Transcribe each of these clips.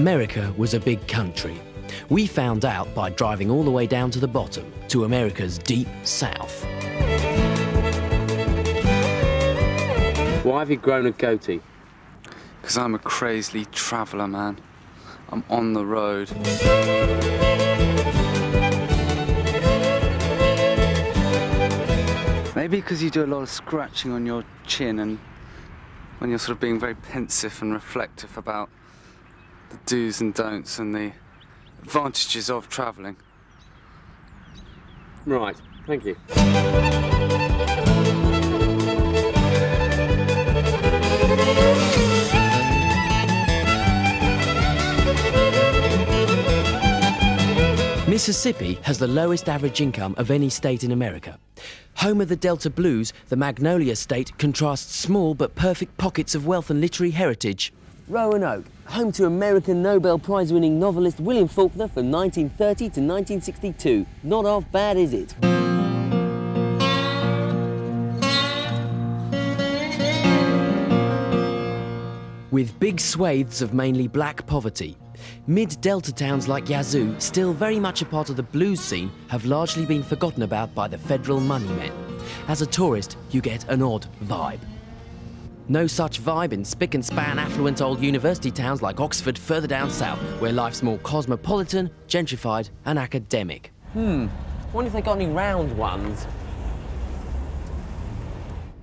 America was a big country. We found out by driving all the way down to the bottom, to America's deep south. Why have you grown a goatee? Because I'm a crazily traveller, man. I'm on the road. Maybe because you do a lot of scratching on your chin and when you're sort of being very pensive and reflective about the do's and don'ts and the advantages of travelling. Right, thank you. Mississippi has the lowest average income of any state in America. Home of the Delta Blues, the Magnolia State contrasts small but perfect pockets of wealth and literary heritage. Roanoke, home to American Nobel Prize-winning novelist William Faulkner from 1930 to 1962. Not half bad, is it? With big swathes of mainly black poverty, mid-Delta towns like Yazoo, still very much a part of the blues scene, have largely been forgotten about by the federal moneymen. As a tourist, you get an odd vibe. No such vibe in spick-and-span affluent old university towns like Oxford further down south, where life's more cosmopolitan, gentrified and academic. Wonder if they got any round ones.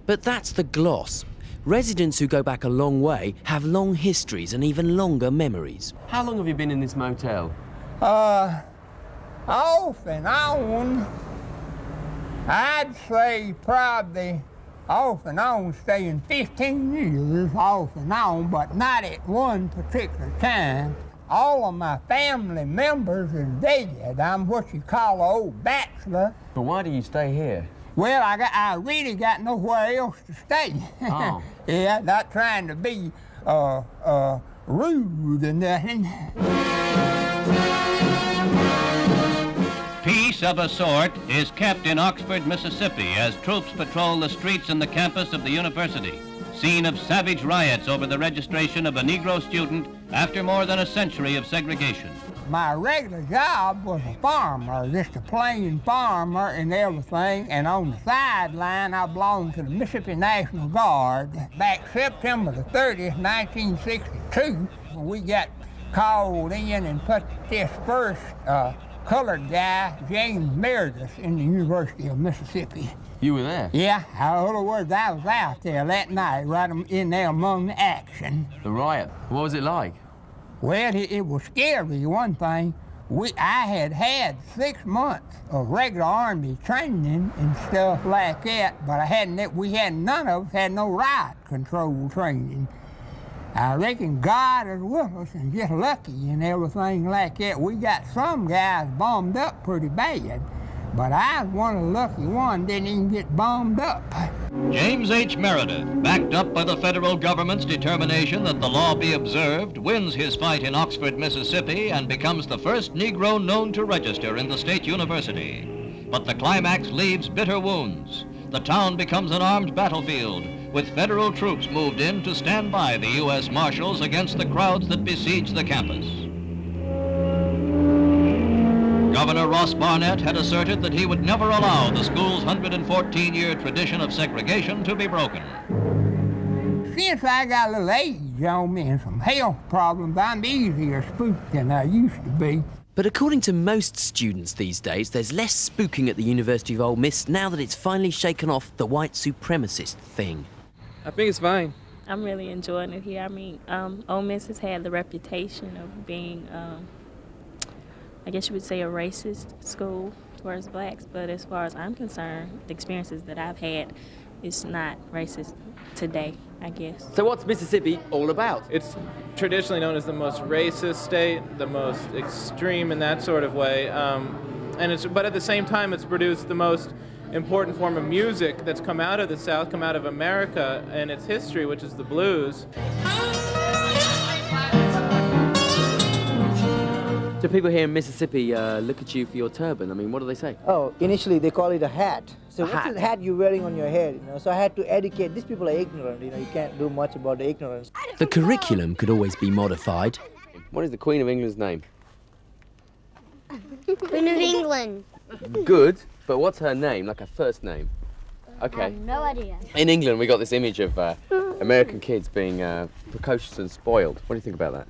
But that's the gloss. Residents who go back a long way have long histories and even longer memories. How long have you been in this motel? Off and on, I'd say probably off and on staying 15 years off and on, but not at one particular time. All of my family members is dead. I'm what you call an old bachelor. But why do you stay here? Well, I really got nowhere else to stay. Oh. Yeah, not trying to be rude or nothing. Peace of a sort is kept in Oxford, Mississippi, as troops patrol the streets and the campus of the university, scene of savage riots over the registration of a Negro student after more than a century of segregation. My regular job was a farmer, just a plain farmer and everything, and on the sideline I belonged to the Mississippi National Guard. Back September the 30th, 1962, we got called in and put this first colored guy, James Meredith, in the University of Mississippi. You were there? Yeah, in other words, I was out there that night, right in there among the action. The riot. What was it like? Well, it was scary, one thing. I had 6 months of regular Army training and stuff like that, but none of us had no riot control training. I reckon God is with us and just lucky and everything like that. We got some guys bombed up pretty bad, but I was one of the lucky ones didn't even get bombed up. James H. Meredith, backed up by the federal government's determination that the law be observed, wins his fight in Oxford, Mississippi, and becomes the first Negro known to register in the state university. But the climax leaves bitter wounds. The town becomes an armed battlefield, with federal troops moved in to stand by the U.S. Marshals against the crowds that besiege the campus. Governor Ross Barnett had asserted that he would never allow the school's 114-year tradition of segregation to be broken. Since I got a little age on me and some health problems, I'm easier spooked than I used to be. But according to most students these days, there's less spooking at the University of Ole Miss now that it's finally shaken off the white supremacist thing. I think it's fine. I'm really enjoying it here. I mean, Ole Miss has had the reputation of being, I guess you would say, a racist school towards blacks, but as far as I'm concerned, the experiences that I've had, it's not racist today, I guess. So what's Mississippi all about? It's traditionally known as the most racist state, the most extreme in that sort of way, but at the same time it's produced the most important form of music that's come out of the South, come out of America and its history, which is the blues. So people here in Mississippi look at you for your turban. I mean, what do they say? Oh, initially they call it a hat. So what's hat? the hat you're wearing on your head? So I had to educate. These people are ignorant. You can't do much about the ignorance. The curriculum could always be modified. What is the Queen of England's name? Queen of England. Good, but what's her name, like her first name? Okay. I have no idea. In England, we got this image of American kids being precocious and spoiled. What do you think about that?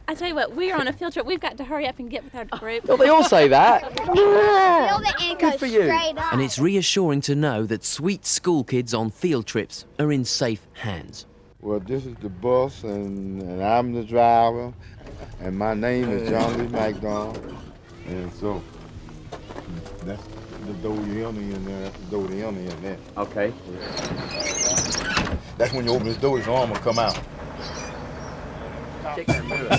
I tell you what, we are on a field trip. We've got to hurry up and get with our group. Well, they all say that. Good for you. And it's reassuring to know that sweet school kids on field trips are in safe hands. Well, this is the bus, and I'm the driver, and my name is John Lee McDonald, and so that's the door you enter in there. That's the door you enter in there. Okay. That's when you open this door, his arm will come out. Check that mirror.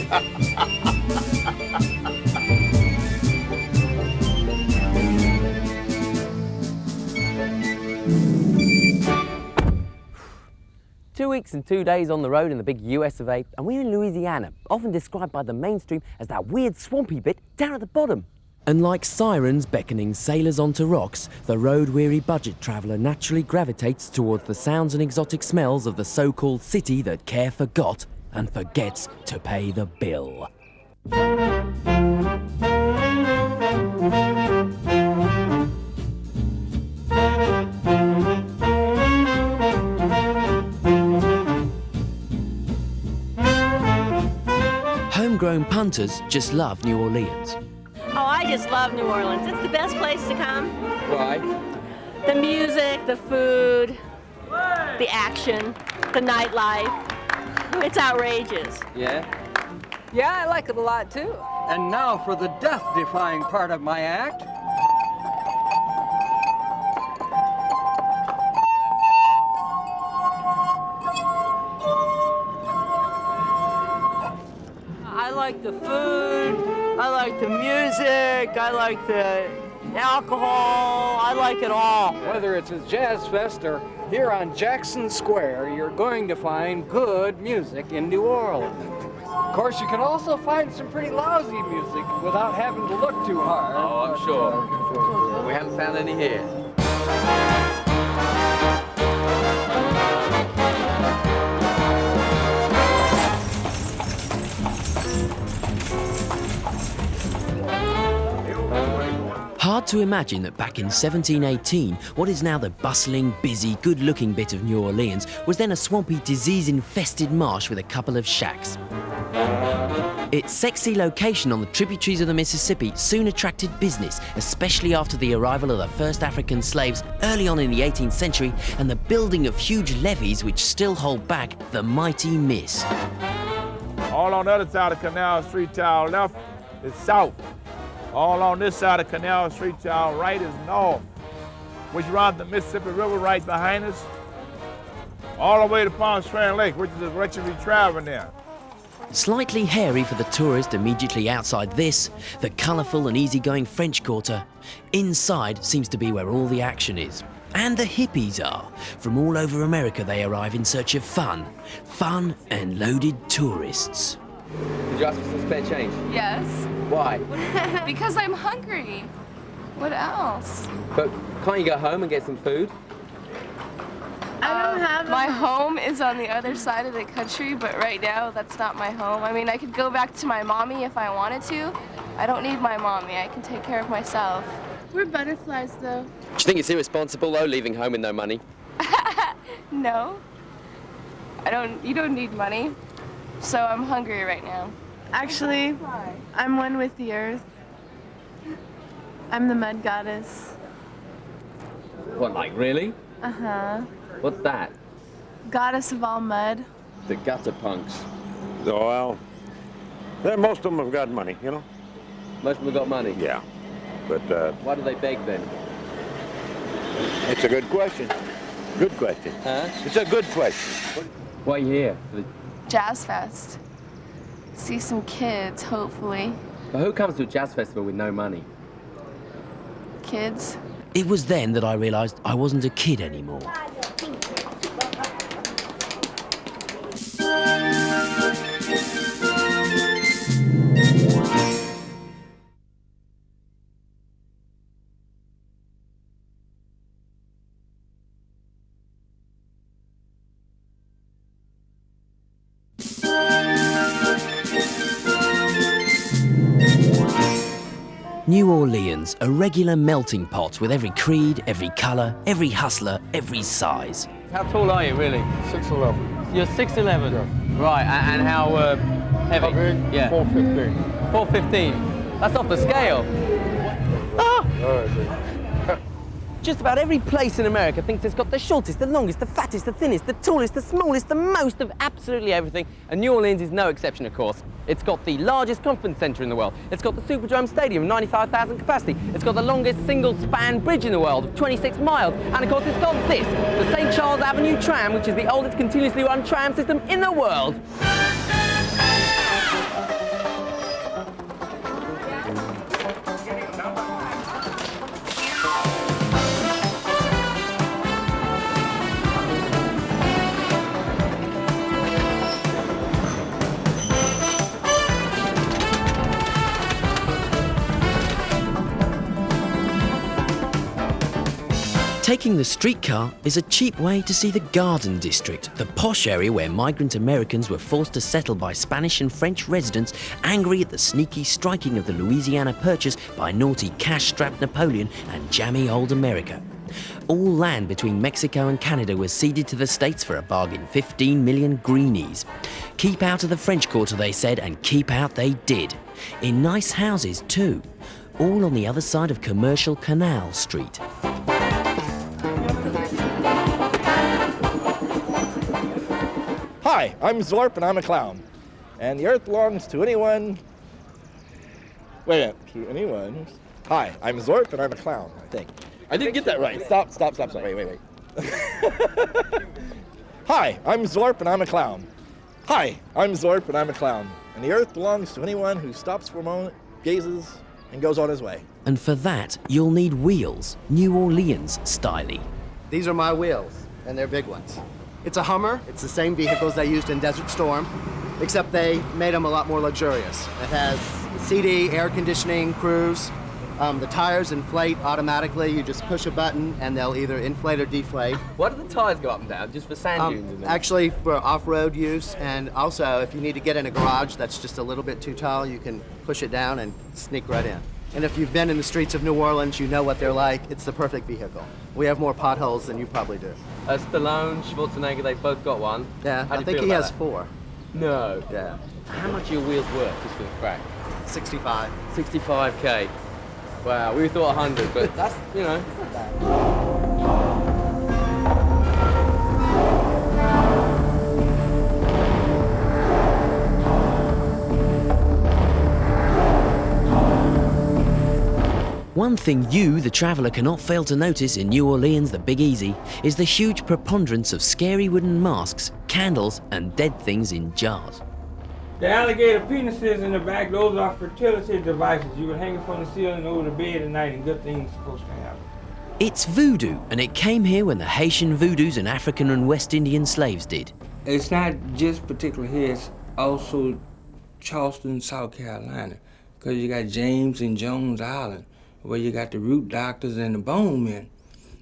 2 weeks and 2 days on the road in the big US of A, and we're in Louisiana, often described by the mainstream as that weird swampy bit down at the bottom. And like sirens beckoning sailors onto rocks, the road-weary budget traveller naturally gravitates towards the sounds and exotic smells of the so-called city that care forgot and forgets to pay the bill. Homegrown punters just love New Orleans. Oh, I just love New Orleans. It's the best place to come. Why? The music, the food, the action, the nightlife. It's outrageous. Yeah? Yeah, I like it a lot too. And now for the death-defying part of my act. I like the food, I like the music, I like the alcohol, I like it all. Whether it's a jazz fest or here on Jackson Square, you're going to find good music in New Orleans. Of course, you can also find some pretty lousy music without having to look too hard. Oh, I'm sure. We haven't found any here. Hard to imagine that back in 1718, what is now the bustling, busy, good-looking bit of New Orleans was then a swampy, disease-infested marsh with a couple of shacks. Its sexy location on the tributaries of the Mississippi soon attracted business, especially after the arrival of the first African slaves early on in the 18th century and the building of huge levees which still hold back the mighty Miss. All on the other side of Canal Street to our left is south. All on this side of Canal Street to our right is north, which runs the Mississippi River right behind us, all the way to Palm Springs Lake, which is the direction we're traveling in. Slightly hairy for the tourist immediately outside this, the colourful and easygoing French Quarter, inside seems to be where all the action is. And the hippies are. From all over America they arrive in search of fun and loaded tourists. Did you ask for some spare change? Yes. Why? Because I'm hungry. What else? But can't you go home and get some food? I don't have my home is on the other side of the country, but right now that's not my home. I mean, I could go back to my mommy if I wanted to. I don't need my mommy. I can take care of myself. We're butterflies, though. Do you think it's irresponsible, though, leaving home with no money? No. You don't need money. So I'm hungry right now. Actually, I'm one with the earth. I'm the mud goddess. What, like, really? Uh-huh. What's that? Goddess of all mud. The gutter punks. Oh, well, most of them have got money, you know? Most of them have got money? Yeah, but... Why do they beg, then? It's a good question. Good question. Huh? It's a good question. Why are you here? For the... Jazz Fest. See some kids, hopefully. But who comes to a jazz festival with no money? Kids. It was then that I realised I wasn't a kid anymore. New Orleans, a regular melting pot with every creed, every colour, every hustler, every size. How tall are you, really? 6'11". You're 6'11"? Yes. Right, and how heavy? How big? Yeah. 4'15". 4'15". That's off the scale. Ah! Just about every place in America thinks it's got the shortest, the longest, the fattest, the thinnest, the tallest, the smallest, the most of absolutely everything. And New Orleans is no exception, of course. It's got the largest conference centre in the world. It's got the Superdome Stadium, 95,000 capacity. It's got the longest single-span bridge in the world of 26 miles. And of course, it's got this, the St. Charles Avenue tram, which is the oldest continuously run tram system in the world. Taking the streetcar is a cheap way to see the Garden District, the posh area where migrant Americans were forced to settle by Spanish and French residents angry at the sneaky striking of the Louisiana Purchase by naughty cash-strapped Napoleon and jammy old America. All land between Mexico and Canada was ceded to the States for a bargain 15 million greenies. Keep out of the French Quarter, they said, and keep out they did. In nice houses, too. All on the other side of Commercial Canal Street. Hi, I'm Zorp and I'm a clown. And the earth belongs to anyone... Wait a minute, to anyone... Hi, I'm Zorp and I'm a clown, I think. I didn't get that right. Stop. Wait. Hi, I'm Zorp and I'm a clown. Hi, I'm Zorp and I'm a clown. And the earth belongs to anyone who stops for a moment, gazes, and goes on his way. And for that, you'll need wheels, New Orleans styly. These are my wheels, and they're big ones. It's a Hummer. It's the same vehicles they used in Desert Storm, except they made them a lot more luxurious. It has CD, air conditioning, cruise. The tires inflate automatically. You just push a button, and they'll either inflate or deflate. Why do the tires go up and down? Just for sand dunes? Isn't it? Actually, for off-road use, and also if you need to get in a garage that's just a little bit too tall, you can push it down and sneak right in. And if you've been in the streets of New Orleans, you know what they're like. It's the perfect vehicle. We have more potholes than you probably do. Stallone, Schwarzenegger, they've both got one. Yeah, How do I you think feel he about has that? 4. No. Yeah. How much are your wheels worth, just for the crack? 65. 65K. Wow, we thought 100, but that's, you know. It's not bad. One thing you, the traveller, cannot fail to notice in New Orleans, the Big Easy, is the huge preponderance of scary wooden masks, candles, and dead things in jars. The alligator penises in the back, those are fertility devices. You would hang it from the ceiling over the bed at night and good things are supposed to happen. It's voodoo, and it came here when the Haitian voodoos and African and West Indian slaves did. It's not just particular here, it's also Charleston, South Carolina, because you got James and Jones Island, where you got the root doctors and the bone men.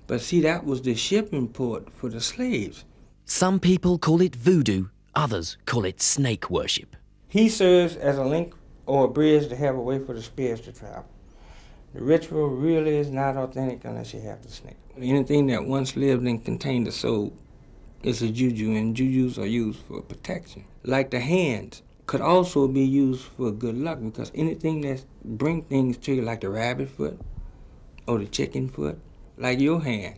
But see, that was the shipping port for the slaves. Some people call it voodoo, others call it snake worship. He serves as a link or a bridge to have a way for the spirits to travel. The ritual really is not authentic unless you have the snake. Anything that once lived and contained a soul is a juju, and jujus are used for protection. Like the hands could also be used for good luck, because anything that bring things to you, like the rabbit foot or the chicken foot, like your hand,